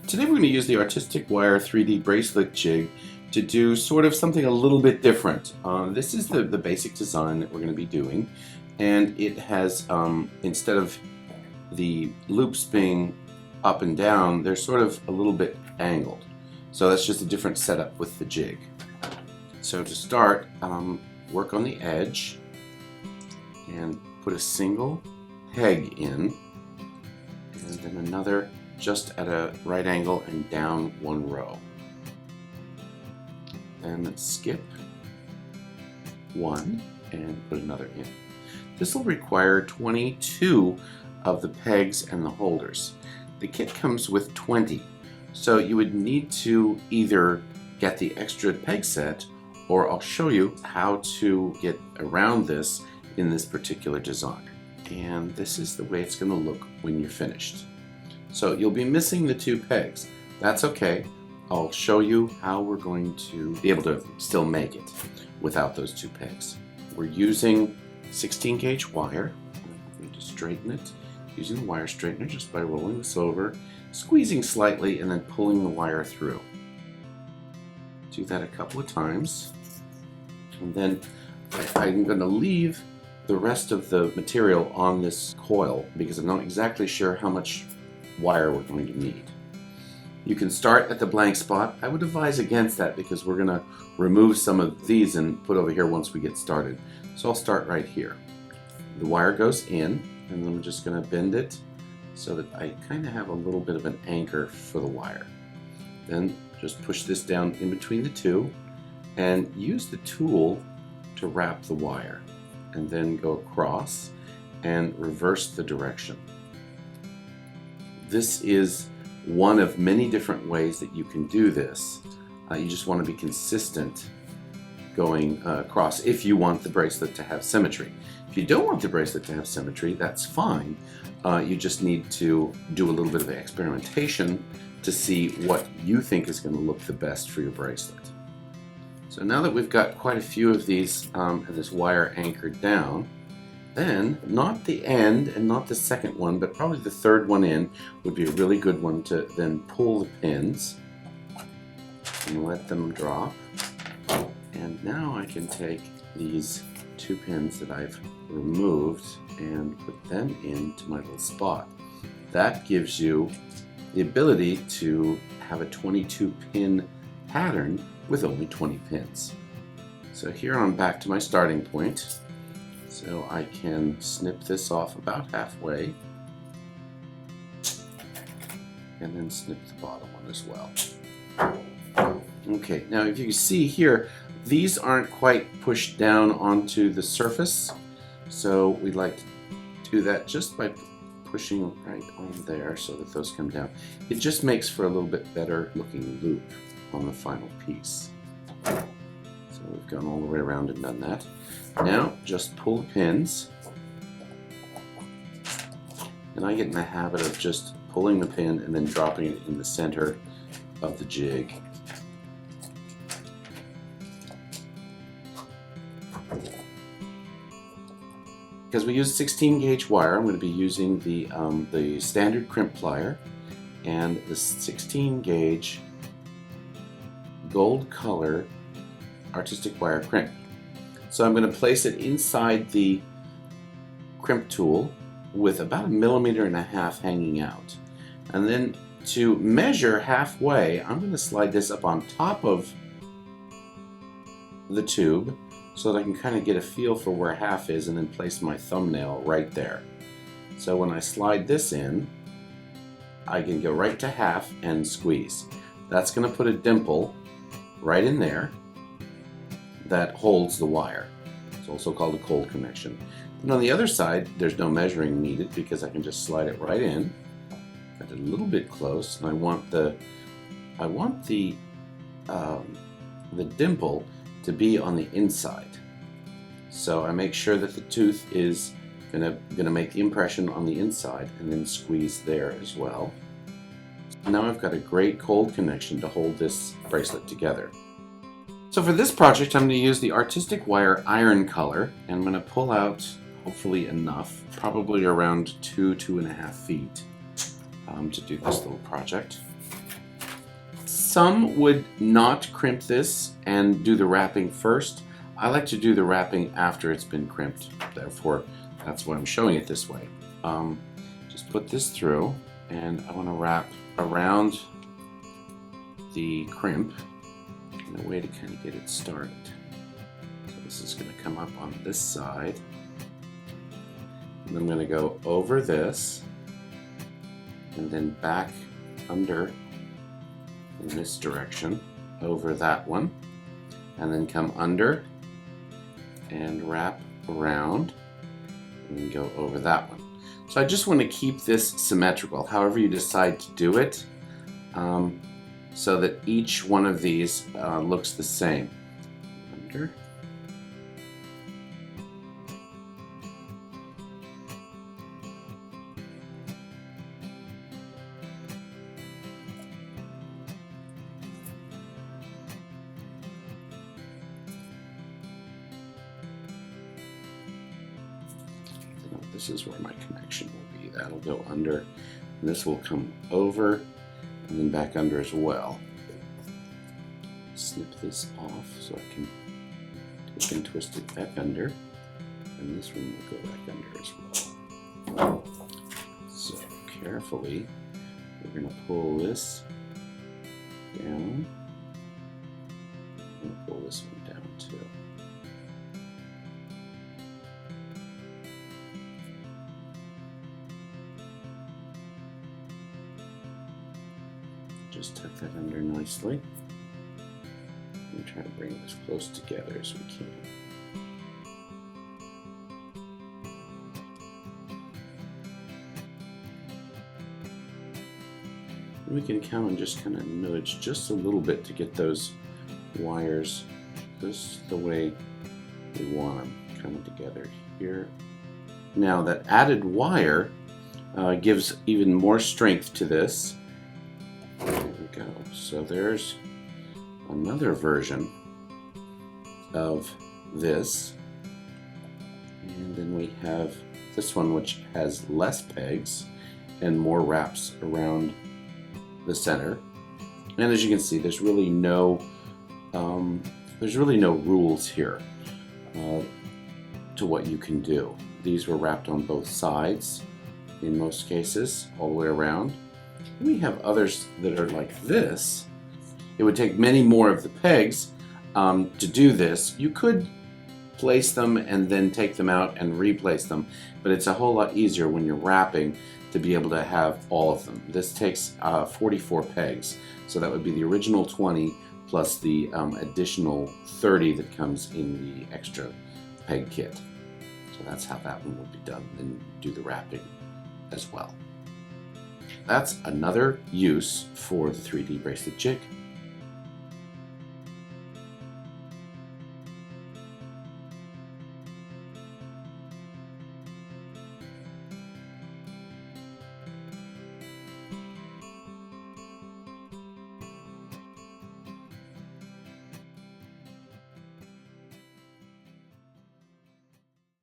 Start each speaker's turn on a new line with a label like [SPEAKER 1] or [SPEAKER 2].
[SPEAKER 1] Today we're going to use the Artistic Wire 3D Bracelet Jig to do sort of something a little bit different. This is the basic design that we're going to be doing, and it has, instead of the loops being up and down, they're sort of a little bit angled. So that's just a different setup with the jig. So to start, work on the edge and put a single peg in, and then another just at a right angle and down one row. Then skip one and put another in. This will require 22 of the pegs and the holders. The kit comes with 20, so you would need to either get the extra peg set, or I'll show you how to get around this in this particular design. And this is the way it's going to look when you're finished. So you'll be missing the 2 pegs. That's okay. I'll show you how we're going to be able to still make it without those 2 pegs. We're using 16 gauge wire. I'm going to straighten it using the wire straightener just by rolling this over, squeezing slightly, and then pulling the wire through. Do that a couple of times. And then I'm going to leave the rest of the material on this coil because I'm not exactly sure how much wire we're going to need. You can start at the blank spot. I would advise against that because we're going to remove some of these and put over here once we get started. So I'll start right here. The wire goes in, and I'm just going to bend it so that I kind of have a little bit of an anchor for the wire. Then just push this down in between the 2 and use the tool to wrap the wire, and then go across and reverse the direction. This is one of many different ways that you can do this. You just want to be consistent going across if you want the bracelet to have symmetry. If you don't want the bracelet to have symmetry, that's fine. You just need to do a little bit of experimentation to see what you think is going to look the best for your bracelet. So now that we've got quite a few of these and this wire anchored down, then not the end and not the second one, but probably the third one in would be a really good one to then pull the pins and let them drop. And now I can take these 2 pins that I've removed and put them into my little spot. That gives you the ability to have a 22 pin pattern with only 20 pins. So here I'm back to my starting point. So I can snip this off about halfway and then snip the bottom one as well. Okay, now if you can see here, these aren't quite pushed down onto the surface, so we like to do that just by pushing right on there so that those come down. It just makes for a little bit better looking loop on the final piece. So we've gone all the way around and done that. Now just pull the pins, and I get in the habit of just pulling the pin and then dropping it in the center of the jig. Because we use 16 gauge wire, I'm going to be using the standard crimp plier and the 16 gauge gold color artistic wire crimp. So I'm going to place it inside the crimp tool with about 1.5 millimeters hanging out. And then to measure halfway, I'm going to slide this up on top of the tube so that I can kind of get a feel for where half is, and then place my thumbnail right there. So when I slide this in, I can go right to half and squeeze. That's going to put a dimple right in there that holds the wire. It's also called a cold connection. And on the other side, there's no measuring needed because I can just slide it right in. Got it a little bit close, and I want the dimple to be on the inside. So I make sure that the tooth is gonna make the impression on the inside, and then squeeze there as well. Now I've got a great cold connection to hold this bracelet together. So for this project, I'm going to use the Artistic Wire Iron color, and I'm going to pull out hopefully enough, probably around 2.5 feet to do this little project. Some would not crimp this and do the wrapping first. I like to do the wrapping after it's been crimped. Therefore, that's why I'm showing it this way. Just put this through, and I want to wrap around the crimp in a way to kind of get it started. So this is going to come up on this side, and I'm going to go over this and then back under in this direction over that one, and then come under and wrap around and then go over that one. So I just want to keep this symmetrical, however you decide to do it, so that each one of these looks the same. Under. This is where my connection will be. That'll go under, and this will come over and then back under as well. Snip this off so I can take and twist it back under, and this one will go back under as well. So carefully, we're going to pull this down, and pull this one down too. Just tuck that under nicely and try to bring it as close together as we can. And we can count and just kind of nudge just a little bit to get those wires just the way we want them coming together here. Now that added wire gives even more strength to this. Go. So there's another version of this, and then we have this one which has less pegs and more wraps around the center. And as you can see, there's really no rules here to what you can do. These were wrapped on both sides in most cases, all the way around. We have others that are like this. It would take many more of the pegs to do this. You could place them and then take them out and replace them, but it's a whole lot easier when you're wrapping to be able to have all of them. This takes 44 pegs, so that would be the original 20 plus the additional 30 that comes in the extra peg kit. So that's how that one would be done. Then do the wrapping as well. That's another use for the 3D bracelet jig.